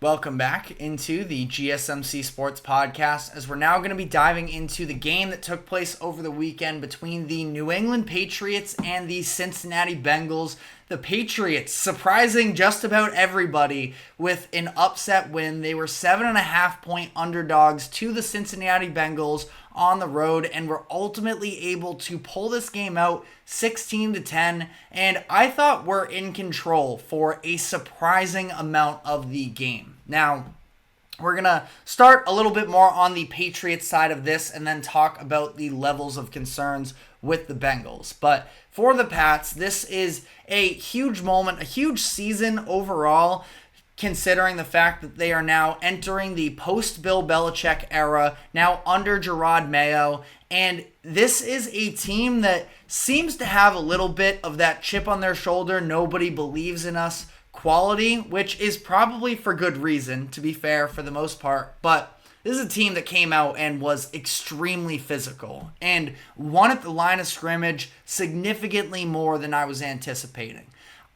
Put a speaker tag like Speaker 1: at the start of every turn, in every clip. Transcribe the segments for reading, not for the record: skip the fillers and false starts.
Speaker 1: Welcome back into the GSMC Sports Podcast, as we're now going to be diving into the game that took place over the weekend between the New England Patriots and the Cincinnati Bengals. The Patriots surprising just about everybody with an upset win. They were 7.5-point underdogs to the Cincinnati Bengals on the road and were ultimately able to pull this game out 16-10, and I thought we're in control for a surprising amount of the game. Now, we're going to start a little bit more on the Patriots side of this and then talk about the levels of concerns with the Bengals. But for the Pats, this is a huge moment, a huge season overall, considering the fact that they are now entering the post-Bill Belichick era, now under Jerod Mayo. And this is a team that seems to have a little bit of that chip on their shoulder, nobody believes in us quality, which is probably for good reason, to be fair, for the most part. But this is a team that came out and was extremely physical and won at the line of scrimmage significantly more than I was anticipating.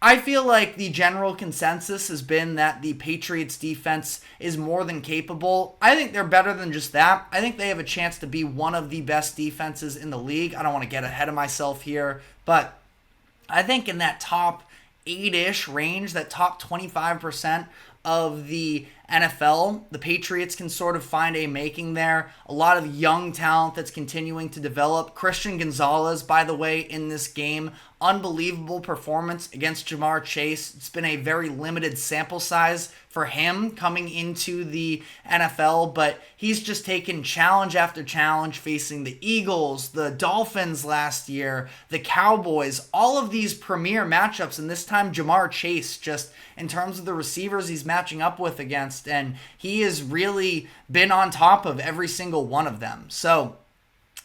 Speaker 1: I feel like the general consensus has been that the Patriots defense is more than capable. I think they're better than just that. I think they have a chance to be one of the best defenses in the league. I don't want to get ahead of myself here, but I think in that top 8-ish range, that top 25% of the NFL, the Patriots can sort of find a making there. A lot of young talent that's continuing to develop. Christian Gonzalez, by the way, in this game, unbelievable performance against Jamar Chase. It's been a very limited sample size for him coming into the NFL, but he's just taken challenge after challenge, facing the Eagles, the Dolphins last year, the Cowboys, all of these premier matchups, and this time Jamar Chase, just in terms of the receivers he's matching up with against, and he has really been on top of every single one of them. So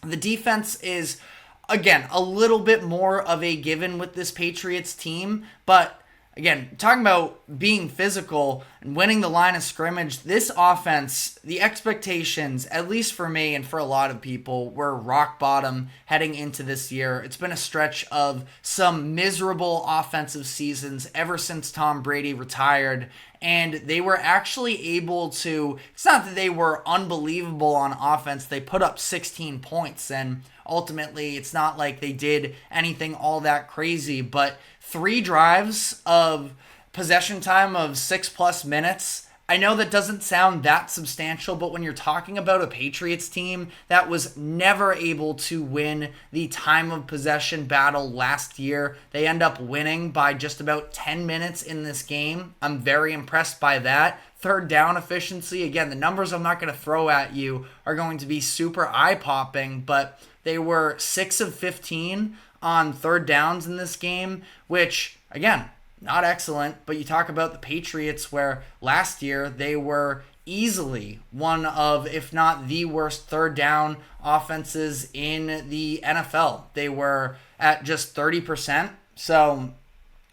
Speaker 1: the defense is, again, a little bit more of a given with this Patriots team, but again, talking about being physical and winning the line of scrimmage, this offense, the expectations, at least for me and for a lot of people, were rock bottom heading into this year. It's been a stretch of some miserable offensive seasons ever since Tom Brady retired, and they were actually able to, it's not that they were unbelievable on offense, they put up 16 points, and ultimately it's not like they did anything all that crazy, but 3 drives of possession time of 6+ minutes. I know that doesn't sound that substantial, but when you're talking about a Patriots team that was never able to win the time of possession battle last year, they end up winning by just about 10 minutes in this game. I'm very impressed by that. Third down efficiency, again, the numbers I'm not going to throw at you are going to be super eye-popping, but they were 6 of 15 on third downs in this game, which, again, not excellent, but you talk about the Patriots where last year they were easily one of, if not the worst third down offenses in the NFL. They were at just 30%. So,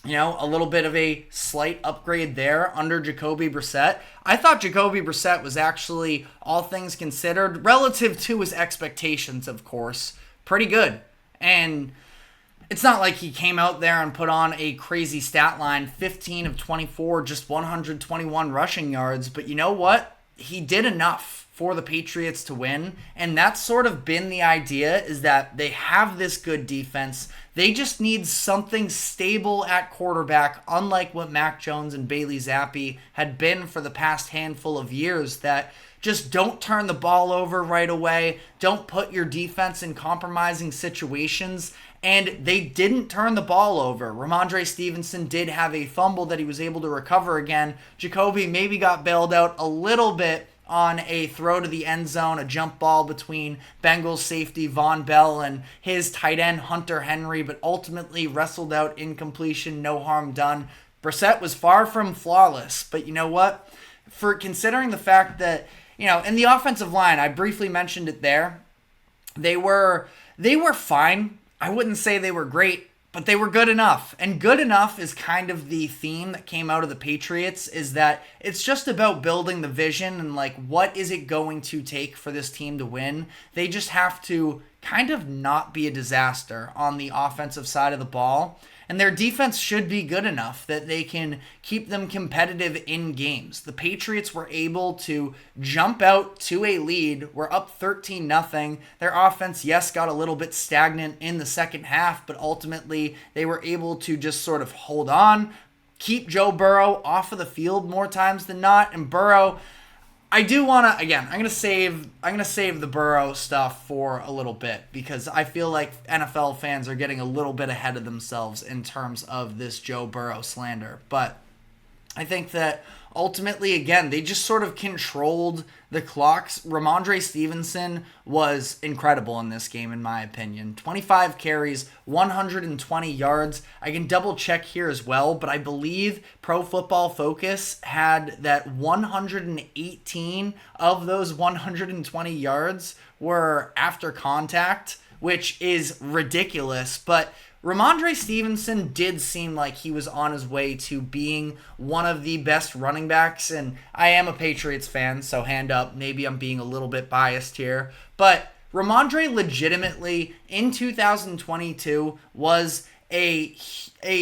Speaker 1: a little bit of a slight upgrade there under Jacoby Brissett. I thought Jacoby Brissett was actually, all things considered, relative to his expectations, of course, pretty good. And it's not like he came out there and put on a crazy stat line, 15 of 24, just 121 rushing yards. But you know what? He did enough for the Patriots to win. And that's sort of been the idea, is that they have this good defense. They just need something stable at quarterback, unlike what Mac Jones and Bailey Zappi had been for the past handful of years, that just don't turn the ball over right away. Don't put your defense in compromising situations. And they didn't turn the ball over. Ramondre Stevenson did have a fumble that he was able to recover again. Jacoby maybe got bailed out a little bit on a throw to the end zone, a jump ball between Bengals safety Von Bell and his tight end Hunter Henry, but ultimately wrestled out incompletion, no harm done. Brissett was far from flawless, but you know what? For considering the fact that, in the offensive line, I briefly mentioned it there, they were fine. I wouldn't say they were great, but they were good enough. And good enough is kind of the theme that came out of the Patriots, is that it's just about building the vision and what is it going to take for this team to win. They just have to kind of not be a disaster on the offensive side of the ball. And their defense should be good enough that they can keep them competitive in games. The Patriots were able to jump out to a lead. We're up 13-0. Their offense, yes, got a little bit stagnant in the second half, but ultimately they were able to just sort of hold on, keep Joe Burrow off of the field more times than not. And Burrow, I do want to, again, I'm going to save the Burrow stuff for a little bit because I feel like NFL fans are getting a little bit ahead of themselves in terms of this Joe Burrow slander. But I think that ultimately, again, they just sort of controlled the clocks. Ramondre Stevenson was incredible in this game, in my opinion. 25 carries, 120 yards. I can double check here as well, but I believe Pro Football Focus had that 118 of those 120 yards were after contact, which is ridiculous, but Ramondre Stevenson did seem like he was on his way to being one of the best running backs, and I am a Patriots fan, so hand up, maybe I'm being a little bit biased here, but Ramondre legitimately in 2022 was a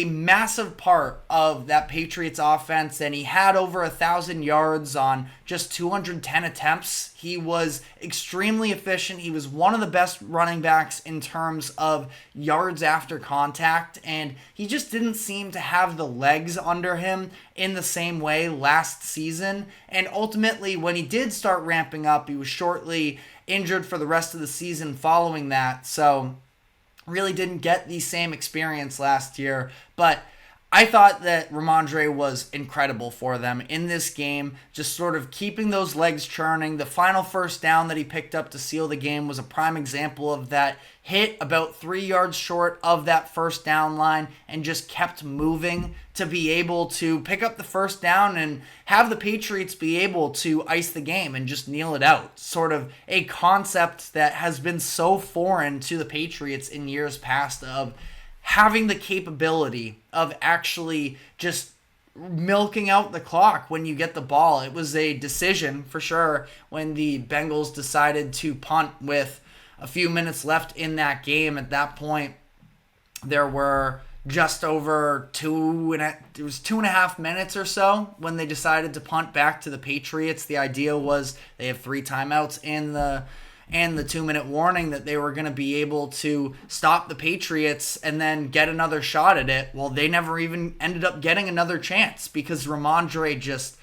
Speaker 1: massive part of that Patriots offense, and he had over 1,000 yards on just 210 attempts. He was extremely efficient. He was one of the best running backs in terms of yards after contact, and he just didn't seem to have the legs under him in the same way last season. And ultimately, when he did start ramping up, he was shortly injured for the rest of the season following that. So really didn't get the same experience last year, but I thought that Ramondre was incredible for them in this game, just sort of keeping those legs churning. The final first down that he picked up to seal the game was a prime example of that. Hit about 3 yards short of that first down line and just kept moving to be able to pick up the first down and have the Patriots be able to ice the game and just kneel it out. Sort of a concept that has been so foreign to the Patriots in years past of having the capability of actually just milking out the clock when you get the ball. It was a decision for sure when the Bengals decided to punt with a few minutes left in that game. At that point, there were just over 2.5 minutes or so when they decided to punt back to the Patriots. The idea was they have 3 timeouts and the 2-minute warning that they were going to be able to stop the Patriots and then get another shot at it. Well, they never even ended up getting another chance because Ramondre just,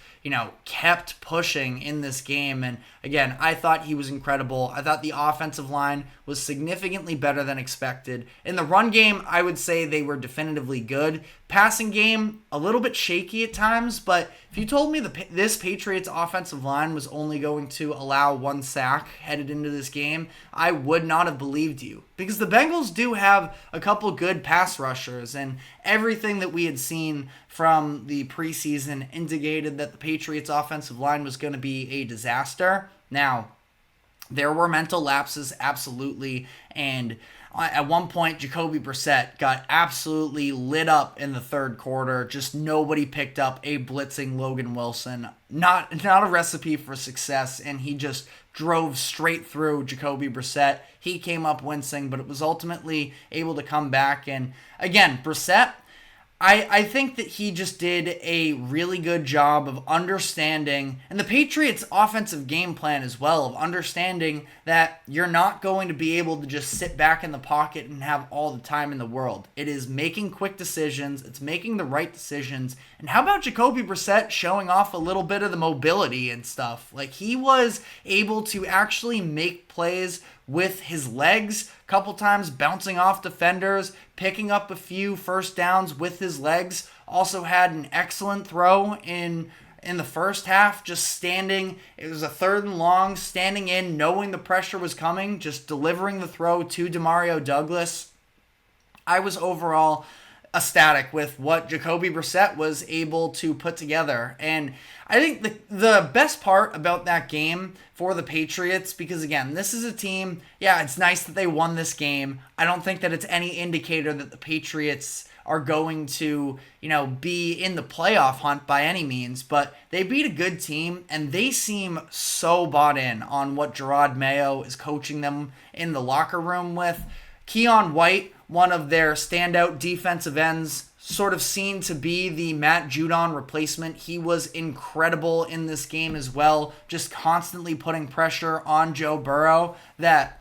Speaker 1: kept pushing in this game. And again, I thought he was incredible. I thought the offensive line was significantly better than expected. In the run game, I would say they were definitively good. Passing game, a little bit shaky at times, but if you told me this Patriots offensive line was only going to allow 1 sack headed into this game, I would not have believed you. Because the Bengals do have a couple good pass rushers, and everything that we had seen from the preseason indicated that the Patriots offensive line was going to be a disaster. Now, there were mental lapses, absolutely, and at one point, Jacoby Brissett got absolutely lit up in the third quarter. Just nobody picked up a blitzing Logan Wilson. Not a recipe for success, and he just drove straight through Jacoby Brissett. He came up wincing, but it was ultimately able to come back. And again, Brissett, I think that he just did a really good job of understanding, and the Patriots' offensive game plan as well, of understanding that you're not going to be able to just sit back in the pocket and have all the time in the world. It is making quick decisions. It's making the right decisions. And how about Jacoby Brissett showing off a little bit of the mobility and stuff? Like, he was able to actually make plays with his legs, a couple times bouncing off defenders, picking up a few first downs with his legs. Also had an excellent throw in the first half, just standing. It was a 3rd and long, standing in, knowing the pressure was coming, just delivering the throw to Demario Douglas. I was overall ecstatic with what Jacoby Brissett was able to put together. And I think the best part about that game for the Patriots, because again, this is a team, yeah, it's nice that they won this game. I don't think that it's any indicator that the Patriots are going to, be in the playoff hunt by any means, but they beat a good team, and they seem so bought in on what Jerod Mayo is coaching them in the locker room with. Keon White one of their standout defensive ends, sort of seen to be the Matt Judon replacement. He was incredible in this game as well, just constantly putting pressure on Joe Burrow. That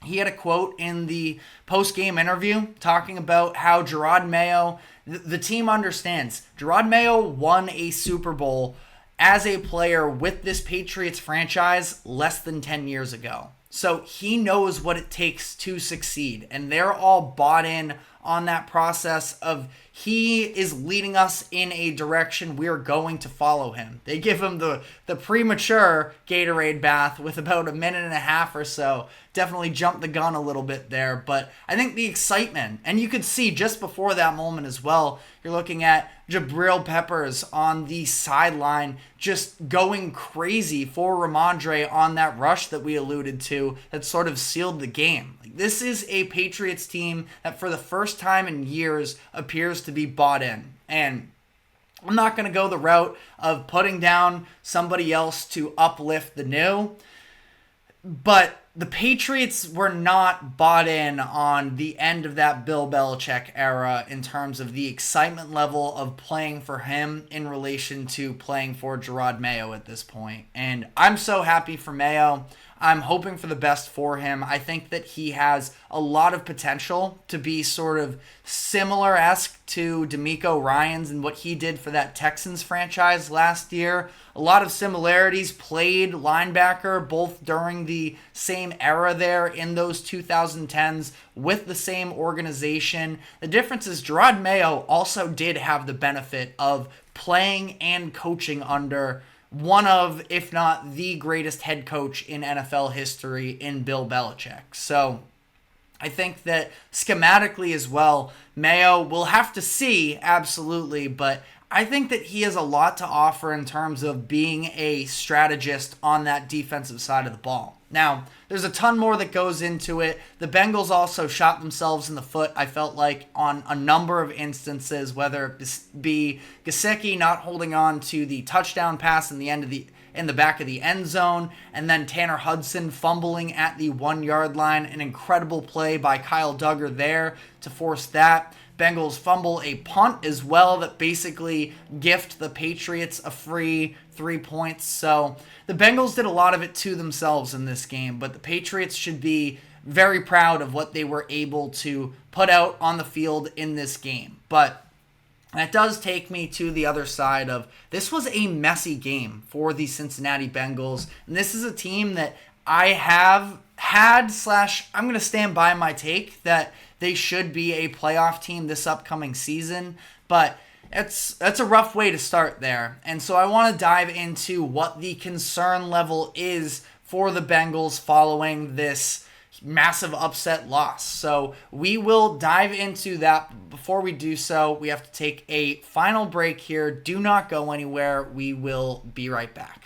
Speaker 1: he had a quote in the post-game interview talking about how Jerod Mayo, the team understands, Jerod Mayo won a Super Bowl as a player with this Patriots franchise less than 10 years ago. So he knows what it takes to succeed, and they're all bought in on that process of he is leading us in a direction we're going to follow him. They give him the premature Gatorade bath with about a minute and a half or so. Definitely jumped the gun a little bit there, but I think the excitement, and you could see just before that moment as well, you're looking at Jabril Peppers on the sideline just going crazy for Ramondre on that rush that we alluded to that sort of sealed the game. This is a Patriots team that for the first time in years appears to be bought in. And I'm not going to go the route of putting down somebody else to uplift the new, but the Patriots were not bought in on the end of that Bill Belichick era in terms of the excitement level of playing for him in relation to playing for Jerod Mayo at this point. And I'm so happy for Mayo. I'm hoping for the best for him. I think that he has a lot of potential to be sort of similar-esque to DeMeco Ryans and what he did for that Texans franchise last year. A lot of similarities, played linebacker both during the same era there in those 2010s with the same organization. The difference is Jerod Mayo also did have the benefit of playing and coaching under one of, if not the greatest head coach in NFL history in Bill Belichick. So I think that schematically as well, Mayo will have to see, absolutely, but I think that he has a lot to offer in terms of being a strategist on that defensive side of the ball. Now, there's a ton more that goes into it. The Bengals also shot themselves in the foot, I felt like, on a number of instances, whether it be Gesicki not holding on to the touchdown pass in the back of the end zone, and then Tanner Hudson fumbling at the 1 yard line. An incredible play by Kyle Duggar there to force that. Bengals fumble a punt as well that basically gift the Patriots a free 3 points. So the Bengals did a lot of it to themselves in this game, but the Patriots should be very proud of what they were able to put out on the field in this game. But that does take me to the other side of this was a messy game for the Cincinnati Bengals, and this is a team that I have had / I'm going to stand by my take that they should be a playoff team this upcoming season, but that's a rough way to start there. And so I want to dive into what the concern level is for the Bengals following this massive upset loss. So we will dive into that. Before we do so, we have to take a final break here. Do not go anywhere. We will be right back.